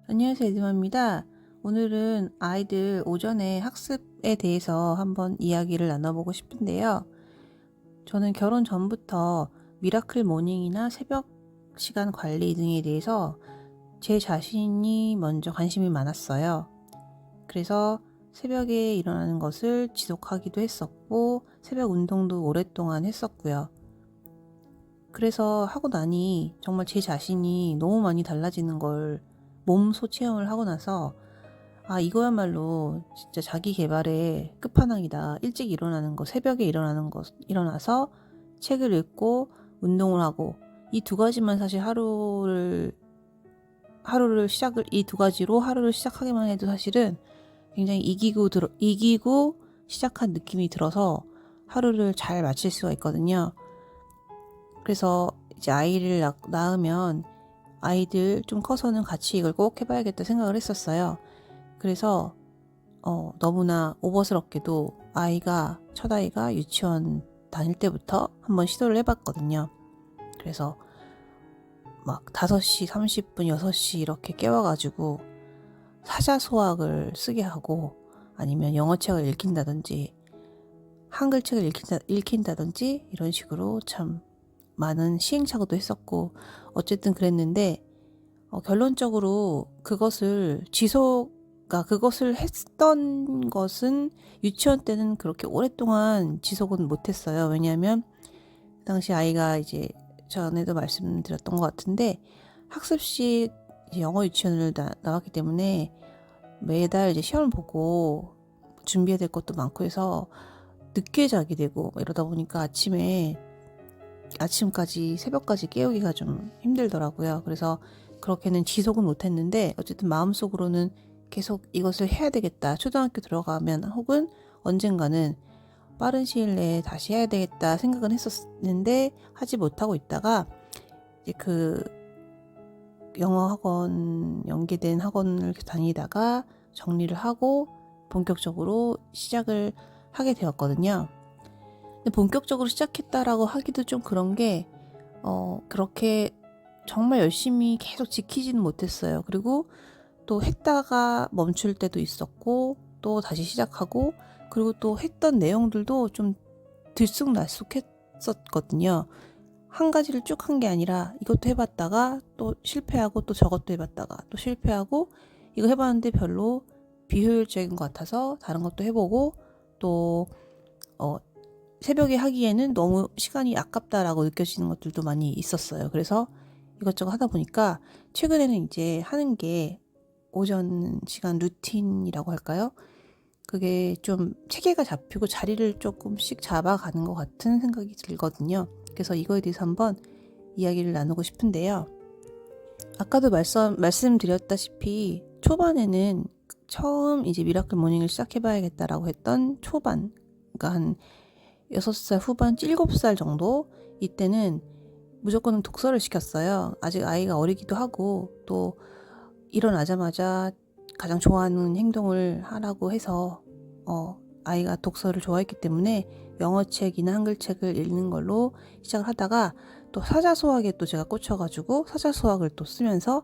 안녕하세요, 에드마입니다. 오늘은 아이들 오전에 학습에 대해서 한번 이야기를 나눠보고 싶은데요. 저는 결혼 전부터 미라클 모닝이나 새벽 시간 관리 등에 대해서 제 자신이 먼저 관심이 많았어요. 그래서 새벽에 일어나는 것을 지속하기도 했었고, 새벽 운동도 오랫동안 했었고요. 그래서 하고 나니 정말 제 자신이 너무 많이 달라지는 걸 몸소 체험을 하고 나서 이거야말로 진짜 자기 개발의 끝판왕이다. 일찍 일어나는 거, 새벽에 일어나는 거, 일어나서 책을 읽고 운동을 하고 이 두 가지만 사실 이 두 가지로 하루를 시작하기만 해도 사실은 굉장히 이기고 시작한 느낌이 들어서 하루를 잘 마칠 수가 있거든요. 그래서 이제 아이를 낳으면 아이들 좀 커서는 같이 이걸 꼭 해봐야겠다 생각을 했었어요. 그래서 너무나 오버스럽게도 첫 아이가 유치원 다닐 때부터 한번 시도를 해봤거든요. 그래서 막 5시 30분, 6시 이렇게 깨워가지고 사자소학을 쓰게 하고 아니면 영어책을 읽힌다든지 한글책을 읽힌다든지 이런 식으로 참 많은 시행착오도 했었고 어쨌든 그랬는데 결론적으로 그것을 했던 것은 유치원 때는 그렇게 오랫동안 지속은 못했어요. 왜냐하면 그 당시 아이가 이제 전에도 말씀드렸던 것 같은데 학습식 이제 영어 유치원을 나왔기 때문에 매달 이제 시험을 보고 준비해야 될 것도 많고 해서 늦게 자게 되고 이러다 보니까 아침까지 새벽까지 깨우기가 좀 힘들더라고요. 그래서 그렇게는 지속은 못했는데 어쨌든 마음속으로는 계속 이것을 해야 되겠다. 초등학교 들어가면 혹은 언젠가는 빠른 시일 내에 다시 해야 되겠다 생각은 했었는데 하지 못하고 있다가 이제 그 영어 학원 연계된 학원을 다니다가 정리를 하고 본격적으로 시작을 하게 되었거든요. 근데 본격적으로 시작했다라고 하기도 좀 그런 게 그렇게 정말 열심히 계속 지키지는 못했어요. 그리고 또 했다가 멈출 때도 있었고 또 다시 시작하고 그리고 또 했던 내용들도 좀 들쑥날쑥했었거든요. 한 가지를 쭉 한 게 아니라 이것도 해봤다가 또 실패하고 또 저것도 해봤다가 또 실패하고 이거 해봤는데 별로 비효율적인 것 같아서 다른 것도 해보고 또 새벽에 하기에는 너무 시간이 아깝다라고 느껴지는 것들도 많이 있었어요. 그래서 이것저것 하다 보니까 최근에는 이제 하는 게 오전 시간 루틴이라고 할까요? 그게 좀 체계가 잡히고 자리를 조금씩 잡아가는 것 같은 생각이 들거든요. 그래서 이거에 대해서 한번 이야기를 나누고 싶은데요. 아까도 말씀드렸다시피 초반에는 처음 이제 미라클 모닝을 시작해봐야겠다라고 했던 초반, 그러니까 한 6살 후반, 7살 정도 이때는 무조건 독서를 시켰어요. 아직 아이가 어리기도 하고 또 일어나자마자 가장 좋아하는 행동을 하라고 해서 아이가 독서를 좋아했기 때문에 영어책이나 한글책을 읽는 걸로 시작을 하다가 또 사자소학에 또 제가 꽂혀가지고 사자소학을 또 쓰면서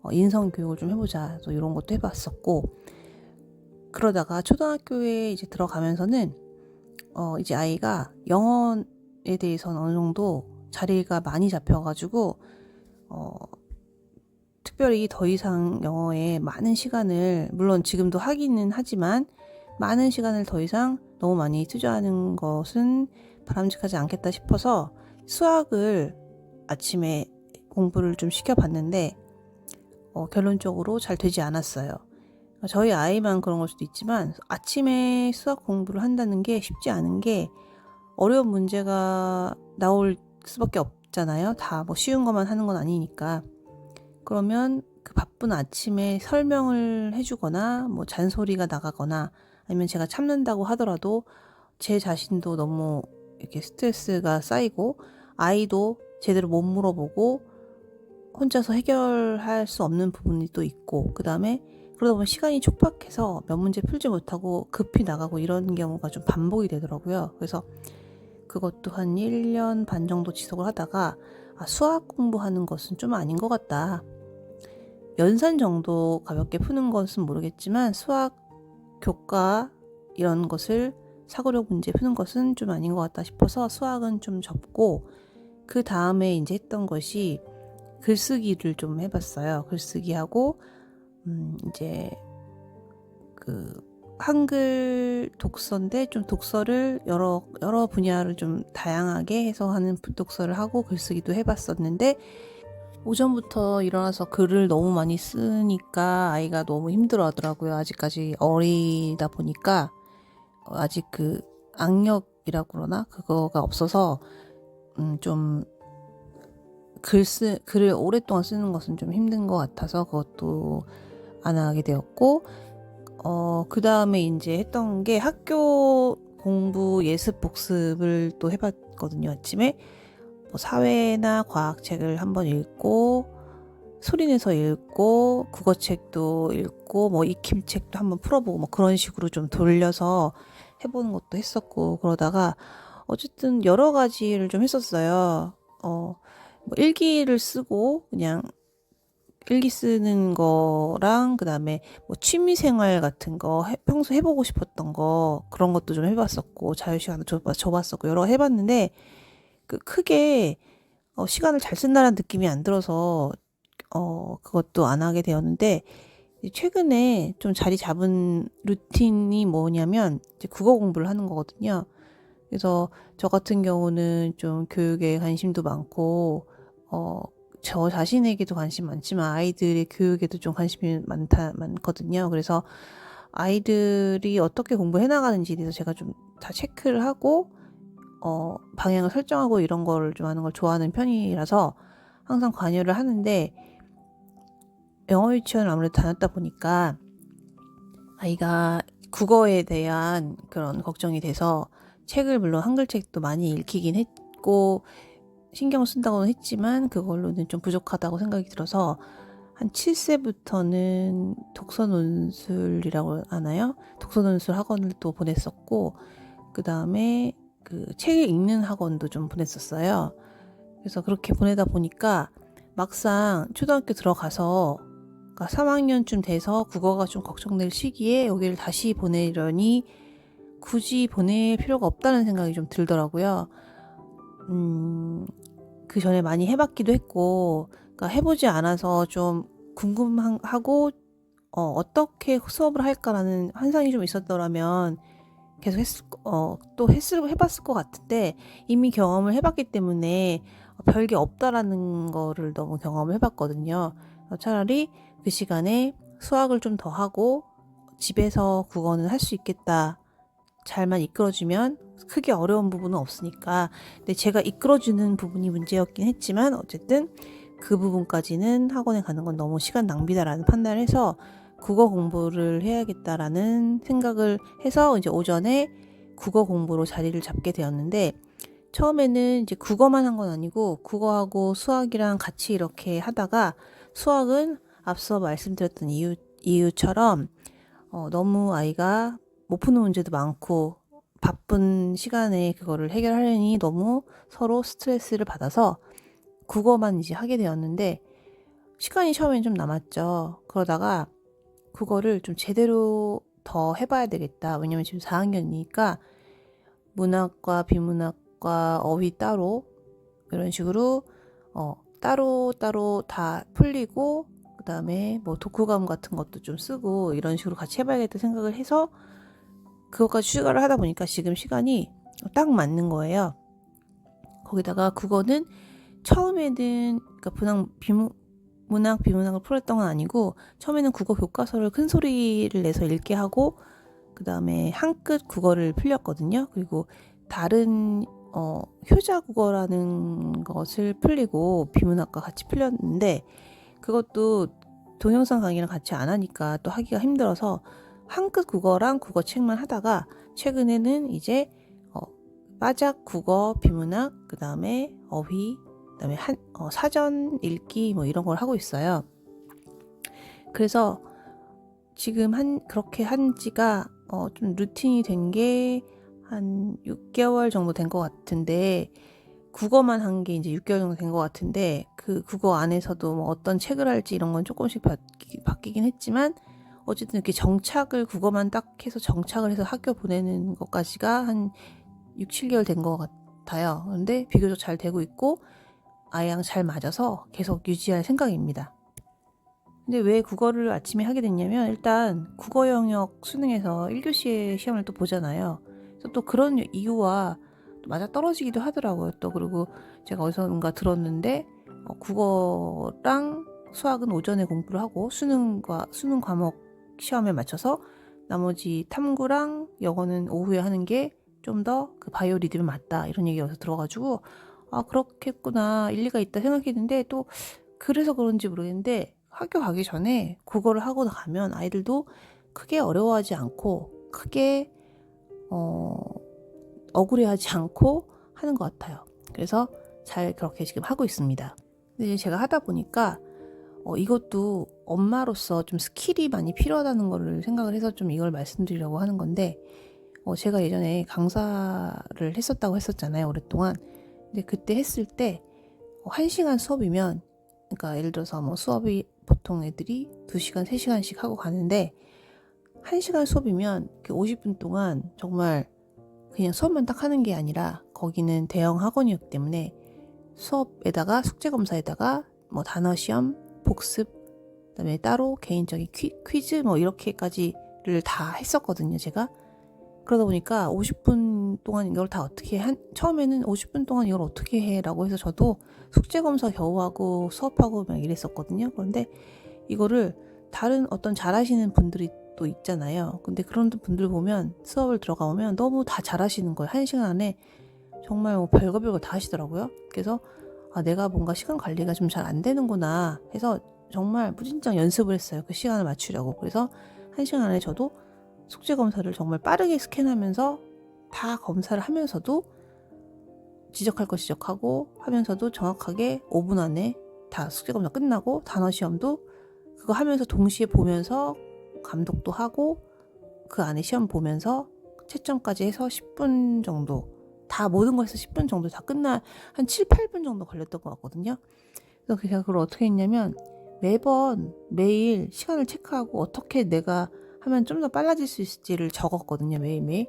인성교육을 좀 해보자 또 이런 것도 해봤었고 그러다가 초등학교에 이제 들어가면서는 이제 아이가 영어에 대해서는 어느 정도 자리가 많이 잡혀가지고 특별히 더 이상 영어에 많은 시간을 물론 지금도 하기는 하지만 많은 시간을 더 이상 너무 많이 투자하는 것은 바람직하지 않겠다 싶어서 수학을 아침에 공부를 좀 시켜봤는데 결론적으로 잘 되지 않았어요. 저희 아이만 그런 걸 수도 있지만 아침에 수학 공부를 한다는 게 쉽지 않은 게 어려운 문제가 나올 수밖에 없잖아요. 다 뭐 쉬운 것만 하는 건 아니니까. 그러면 그 바쁜 아침에 설명을 해주거나 뭐 잔소리가 나가거나 아니면 제가 참는다고 하더라도 제 자신도 너무 이렇게 스트레스가 쌓이고 아이도 제대로 못 물어보고 혼자서 해결할 수 없는 부분이 또 있고 그 다음에 그러다 보면 시간이 촉박해서 몇 문제 풀지 못하고 급히 나가고 이런 경우가 좀 반복이 되더라고요. 그래서 그것도 한 1년 반 정도 지속을 하다가 수학 공부하는 것은 좀 아닌 것 같다. 연산 정도 가볍게 푸는 것은 모르겠지만 수학, 교과 이런 것을 사고력 문제 푸는 것은 좀 아닌 것 같다 싶어서 수학은 좀 접고, 그 다음에 이제 했던 것이 글쓰기를 좀 해봤어요. 글쓰기하고 이제 그 한글 독서인데 좀 독서를 여러 분야를 좀 다양하게 해서 하는 독서를 하고 글쓰기도 해봤었는데, 오전부터 일어나서 글을 너무 많이 쓰니까 아이가 너무 힘들어 하더라고요. 아직까지 어리다 보니까 아직 그 악력이라고 그러나 그거가 없어서 좀 글을 오랫동안 쓰는 것은 좀 힘든 것 같아서 그것도 안 하게 되었고, 그 다음에 이제 했던 게 학교 공부 예습 복습을 또 해봤거든요. 아침에 뭐 사회나 과학책을 한번 읽고, 소리내서 읽고, 국어책도 읽고, 뭐 익힘책도 한번 풀어보고, 뭐 그런 식으로 좀 돌려서 해보는 것도 했었고, 그러다가 어쨌든 여러 가지를 좀 했었어요. 뭐 일기를 쓰고 그냥 일기 쓰는 거랑, 그 다음에 뭐 취미생활 같은 거, 평소 해보고 싶었던 거, 그런 것도 좀 해봤었고, 자유시간도 줘봤었고, 여러 거 해봤는데, 크게, 시간을 잘 쓴다는 느낌이 안 들어서, 그것도 안 하게 되었는데, 최근에 좀 자리 잡은 루틴이 뭐냐면, 이제 국어 공부를 하는 거거든요. 그래서 저 같은 경우는 좀 교육에 관심도 많고, 저 자신에게도 관심 많지만 아이들의 교육에도 좀 관심이 많거든요. 그래서 아이들이 어떻게 공부해 나가는지에 대해서 제가 좀 다 체크를 하고, 방향을 설정하고 이런 거를 좀 하는 걸 좋아하는 편이라서 항상 관여를 하는데, 영어 유치원을 아무래도 다녔다 보니까 아이가 국어에 대한 그런 걱정이 돼서 책을 물론 한글책도 많이 읽히긴 했고 신경 쓴다고는 했지만 그걸로는 좀 부족하다고 생각이 들어서 한 7세부터는 독서 논술이라고 하나요? 독서 논술 학원을 또 보냈었고, 그 다음에 그 책을 읽는 학원도 좀 보냈었어요. 그래서 그렇게 보내다 보니까 막상 초등학교 들어가서, 그러니까 3학년쯤 돼서 국어가 좀 걱정될 시기에 여기를 다시 보내려니 굳이 보낼 필요가 없다는 생각이 좀 들더라고요. 그 전에 많이 해봤기도 했고, 그러니까 해보지 않아서 좀 궁금하고, 어떻게 수업을 할까라는 환상이 좀 있었더라면 계속 해봤을 것 같은데, 이미 경험을 해봤기 때문에 별게 없다라는 거를 너무 경험을 해봤거든요. 차라리 그 시간에 수학을 좀 더 하고 집에서 국어는 할 수 있겠다. 잘만 이끌어주면 크게 어려운 부분은 없으니까. 근데 제가 이끌어주는 부분이 문제였긴 했지만 어쨌든 그 부분까지는 학원에 가는 건 너무 시간 낭비다라는 판단을 해서 국어 공부를 해야겠다라는 생각을 해서 이제 오전에 국어 공부로 자리를 잡게 되었는데, 처음에는 이제 국어만 한 건 아니고 국어하고 수학이랑 같이 이렇게 하다가, 수학은 앞서 말씀드렸던 이유처럼 너무 아이가 못 푸는 문제도 많고 바쁜 시간에 그거를 해결하려니 너무 서로 스트레스를 받아서 국어만 이제 하게 되었는데, 시간이 처음엔 좀 남았죠. 그러다가 국어를 좀 제대로 더 해봐야 되겠다. 왜냐면 지금 4학년이니까 문학과 비문학과 어휘 따로 이런 식으로 따로 다 풀리고, 그 다음에 뭐 독후감 같은 것도 좀 쓰고 이런 식으로 같이 해봐야겠다 생각을 해서 그것까지 추가를 하다 보니까 지금 시간이 딱 맞는 거예요. 거기다가 국어는 처음에는 그러니까 문학, 비문학을 풀었던 건 아니고, 처음에는 국어 교과서를 큰 소리를 내서 읽게 하고, 그 다음에 한 끝 국어를 풀렸거든요. 그리고 다른 효자 국어라는 것을 풀리고 비문학과 같이 풀렸는데, 그것도 동영상 강의랑 같이 안 하니까 또 하기가 힘들어서 한 끝 국어랑 국어책만 하다가, 최근에는 이제 빠작 국어, 비문학, 그 다음에 어휘, 그 다음에 사전 읽기 뭐 이런 걸 하고 있어요. 그래서 지금 그렇게 한 지가 좀 루틴이 된 게 한 6개월 정도 된 것 같은데, 국어만 한 게 이제 6개월 정도 된 것 같은데 그 국어 안에서도 뭐 어떤 책을 할지 이런 건 조금씩 바뀌긴 했지만 어쨌든 이렇게 정착을 국어만 딱 해서 정착을 해서 학교 보내는 것까지가 한 6, 7개월 된 것 같아요. 그런데 비교적 잘 되고 있고 아이랑 잘 맞아서 계속 유지할 생각입니다. 근데 왜 국어를 아침에 하게 됐냐면 일단 국어 영역 수능에서 1교시의 시험을 또 보잖아요. 그래서 또 그런 이유와 맞아 떨어지기도 하더라고요. 또 그리고 제가 어디선가 들었는데 국어랑 수학은 오전에 공부를 하고 수능 과목 시험에 맞춰서 나머지 탐구랑 영어는 오후에 하는 게 좀 더 그 바이오 리듬에 맞다 이런 얘기가 어디서 들어가지고 아 그렇겠구나 일리가 있다 생각했는데 또 그래서 그런지 모르겠는데 학교 가기 전에 국어를 하고 나가면 아이들도 크게 어려워하지 않고 크게 억울해하지 않고 하는 것 같아요. 그래서 잘 그렇게 지금 하고 있습니다. 근데 제가 하다 보니까 이것도 엄마로서 좀 스킬이 많이 필요하다는 거를 생각을 해서 좀 이걸 말씀드리려고 하는 건데 제가 예전에 강사를 했었다고 했었잖아요. 오랫동안. 근데 그때 했을 때 1시간 수업이면 그러니까 예를 들어서 뭐 수업이 보통 애들이 2시간, 3시간씩 하고 가는데 1시간 수업이면 그 50분 동안 정말 그냥 수업만 딱 하는 게 아니라 거기는 대형 학원이었기 때문에 수업에다가 숙제 검사에다가 뭐 단어 시험, 복습, 그다음에 따로 개인적인 퀴즈 뭐 이렇게까지를 다 했었거든요, 제가. 그러다 보니까 50분 동안 이걸 다 어떻게 처음에는 50분 동안 이걸 어떻게 해라고 해서 저도 숙제 검사 겨우 하고 수업하고 막 이랬었거든요. 그런데 이거를 다른 어떤 잘하시는 분들이 또 있잖아요. 근데 그런 분들 보면 수업을 들어가 보면 너무 다 잘하시는 거예요. 1시간 안에 정말 뭐 별거 다 하시더라고요. 그래서 내가 뭔가 시간 관리가 좀 잘 안 되는구나 해서 정말 무진장 연습을 했어요. 그 시간을 맞추려고. 그래서 1시간 안에 저도 숙제 검사를 정말 빠르게 스캔하면서 다 검사를 하면서도 지적할 거 지적하고 하면서도 정확하게 5분 안에 다 숙제 검사 끝나고 단어 시험도 그거 하면서 동시에 보면서 감독도 하고 그 안에 시험 보면서 채점까지 해서 10분 정도 다 모든 거 해서 10분 정도 다 끝나 한 7, 8분 정도 걸렸던 것 같거든요. 그래서 제가 그걸 어떻게 했냐면 매일 시간을 체크하고 어떻게 내가 하면 좀 더 빨라질 수 있을지를 적었거든요. 매일매일.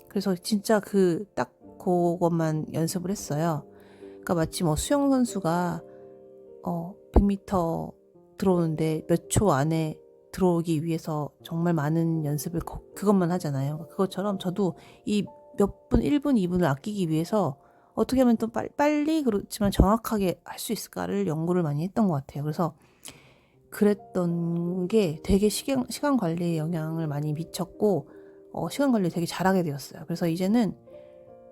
그래서 진짜 딱 그것만 연습을 했어요. 그러니까 마치 뭐 수영 선수가 100m 들어오는데 몇 초 안에 들어오기 위해서 정말 많은 연습을 그것만 하잖아요. 그것처럼 저도 이 몇 분, 1분, 2분을 아끼기 위해서 어떻게 하면 또 빨리 그렇지만 정확하게 할 수 있을까를 연구를 많이 했던 것 같아요. 그래서 그랬던 게 되게 시간 관리에 영향을 많이 미쳤고 시간 관리 되게 잘하게 되었어요. 그래서 이제는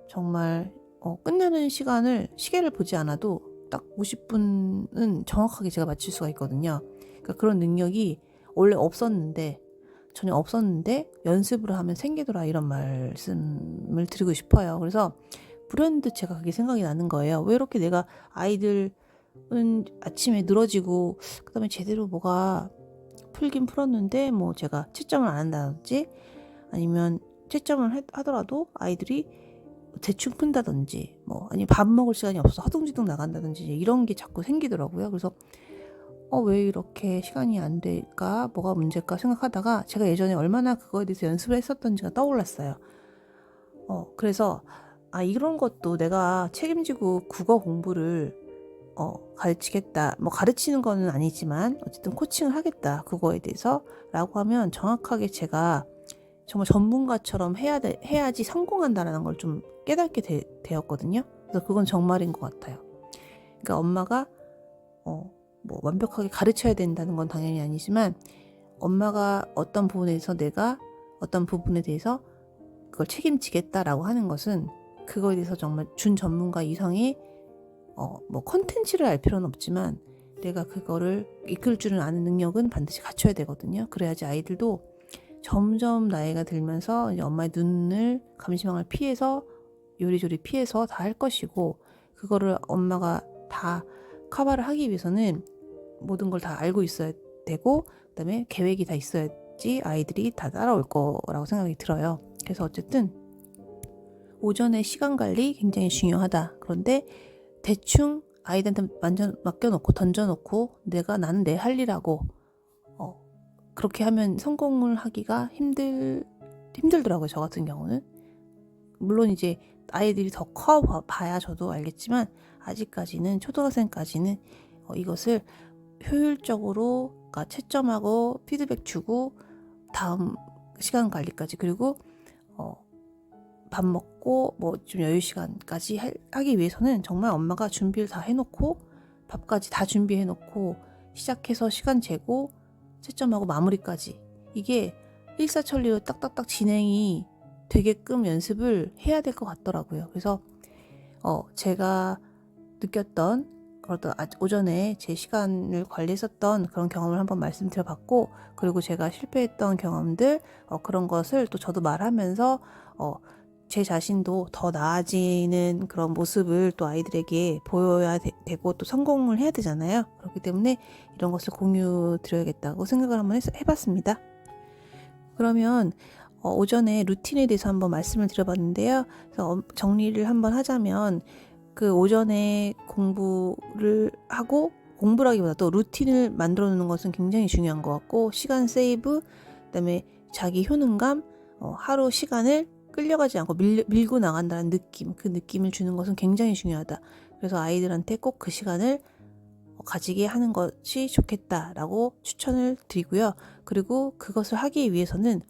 정말 끝나는 시간을 시계를 보지 않아도 딱 50분은 정확하게 제가 맞출 수가 있거든요. 그러니까 그런 능력이 원래 전혀 없었는데 연습을 하면 생기더라 이런 말씀을 드리고 싶어요. 그래서 불현듯 제가 그게 생각이 나는 거예요. 왜 이렇게 내가 아이들은 아침에 늘어지고 그다음에 제대로 뭐가 풀긴 풀었는데 뭐 제가 채점을 안 한다든지 아니면 채점을 하더라도 아이들이 대충 푼다든지 뭐 아니면 밥 먹을 시간이 없어서 허둥지둥 나간다든지 이런 게 자꾸 생기더라고요. 그래서 왜 이렇게 시간이 안 될까? 뭐가 문제일까 생각하다가 제가 예전에 얼마나 그거에 대해서 연습을 했었던지가 떠올랐어요. 그래서 이런 것도 내가 책임지고 국어 공부를 가르치겠다. 뭐 가르치는 거는 아니지만 어쨌든 코칭을 하겠다. 그거에 대해서 라고 하면 정확하게 제가 정말 전문가처럼 해야지 성공한다라는 걸 좀 깨닫게 되었거든요. 그래서 그건 정말인 것 같아요. 그러니까 엄마가 뭐 완벽하게 가르쳐야 된다는 건 당연히 아니지만 엄마가 어떤 부분에 대해서 그걸 책임지겠다라고 하는 것은 그거에 대해서 정말 준 전문가 이상의 뭐 컨텐츠를 알 필요는 없지만 내가 그거를 이끌 줄은 아는 능력은 반드시 갖춰야 되거든요. 그래야지 아이들도 점점 나이가 들면서 이제 엄마의 눈을 감시망을 피해서 요리조리 피해서 다 할 것이고 그거를 엄마가 다 커버를 하기 위해서는 모든 걸 다 알고 있어야 되고 그다음에 계획이 다 있어야지 아이들이 다 따라올 거라고 생각이 들어요. 그래서 어쨌든 오전에 시간 관리 굉장히 중요하다. 그런데 대충 아이들한테 맡겨놓고 던져놓고 나는 내 할 일하고 그렇게 하면 성공을 하기가 힘들더라고요. 저 같은 경우는. 물론 이제 아이들이 더 커 봐야 저도 알겠지만 아직까지는 초등학생까지는 이것을 효율적으로 그러니까 채점하고 피드백 주고 다음 시간 관리까지 그리고 밥 먹고 뭐 좀 여유 시간까지 하기 위해서는 정말 엄마가 준비를 다 해놓고 밥까지 다 준비해놓고 시작해서 시간 재고 채점하고 마무리까지 이게 일사천리로 딱딱딱 진행이 되게끔 연습을 해야 될 것 같더라고요. 그래서 제가 느꼈던 오전에 제 시간을 관리했었던 그런 경험을 한번 말씀드려봤고 그리고 제가 실패했던 경험들 그런 것을 또 저도 말하면서 제 자신도 더 나아지는 그런 모습을 또 아이들에게 보여야 되고 또 성공을 해야 되잖아요. 그렇기 때문에 이런 것을 공유 드려야겠다고 생각을 한번 해봤습니다. 그러면 오전에 루틴에 대해서 한번 말씀을 드려봤는데요. 그래서 정리를 한번 하자면 그 오전에 공부를 하고 공부라기보다도 루틴을 만들어 놓는 것은 굉장히 중요한 것 같고 시간 세이브 그다음에 자기 효능감 하루 시간을 끌려가지 않고 밀고 나간다는 느낌 그 느낌을 주는 것은 굉장히 중요하다. 그래서 아이들한테 꼭 그 시간을 가지게 하는 것이 좋겠다라고 추천을 드리고요. 그리고 그것을 하기 위해서는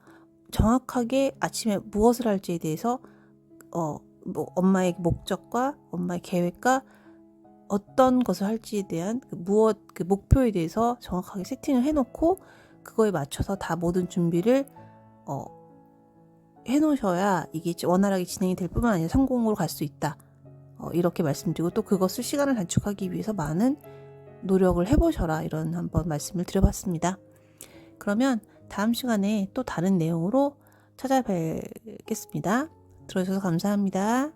정확하게 아침에 무엇을 할지에 대해서 뭐 엄마의 목적과 엄마의 계획과 어떤 것을 할지에 대한 그 목표에 대해서 정확하게 세팅을 해놓고 그거에 맞춰서 다 모든 준비를 해놓으셔야 이게 원활하게 진행이 될 뿐만 아니라 성공으로 갈 수 있다. 이렇게 말씀드리고 또 그것을 시간을 단축하기 위해서 많은 노력을 해보셔라 이런 한번 말씀을 드려봤습니다. 그러면 다음 시간에 또 다른 내용으로 찾아뵙겠습니다. 들어주셔서 감사합니다.